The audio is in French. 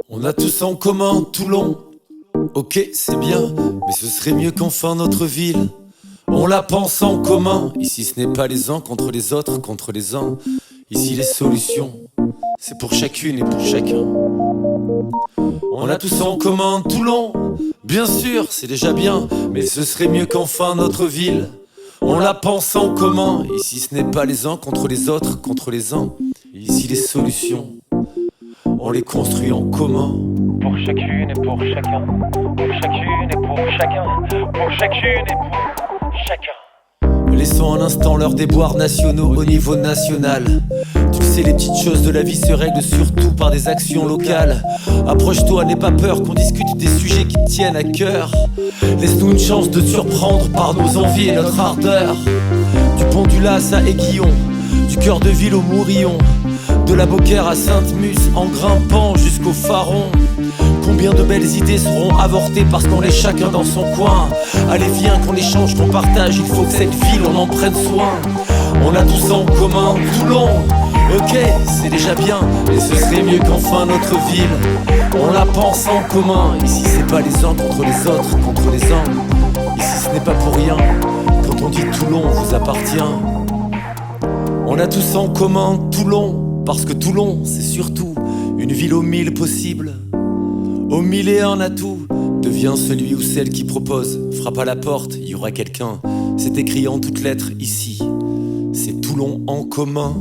On a tous en commun Toulon. Ok, c'est bien, mais ce serait mieux qu'enfin notre ville on la pense en commun. Ici ce n'est pas les uns contre les autres, contre les uns. Ici les solutions, c'est pour chacune et pour chacun. On a tous en commun Toulon. Bien sûr, c'est déjà bien, mais ce serait mieux qu'enfin notre ville on la pense en commun. Ici ce n'est pas les uns contre les autres, contre les uns. Ici les solutions, on les construit en commun. Pour chacune et pour chacun. Pour chacune et pour chacun. Pour chacune et pour chacun. Laissons un instant leurs déboires nationaux au niveau national. Tu le sais, les petites choses de la vie se règlent surtout par des actions locales. Approche-toi, n'aie pas peur qu'on discute des sujets qui te tiennent à cœur. Laisse-nous une chance de te surprendre par nos envies et notre ardeur. Du pont du Las à Aiguillon, du cœur de ville au Mourillon, de la Beaucaire à Sainte-Mus, en grimpant jusqu'au Faron. Combien de belles idées seront avortées parce qu'on est chacun dans son coin. Allez viens qu'on échange, qu'on partage, il faut que cette ville on en prenne soin. On a tous en commun Toulon. Ok, c'est déjà bien, mais ce serait mieux qu'enfin notre ville on la pense en commun. Ici c'est pas les uns contre les autres, contre les uns. Ici ce n'est pas pour rien quand on dit Toulon vous appartient. On a tous en commun Toulon, parce que Toulon c'est surtout une ville aux mille possibles, aux mille et un atouts. Deviens celui ou celle qui propose, frappe à la porte, il y aura quelqu'un. C'est écrit en toutes lettres ici, c'est Toulon en commun.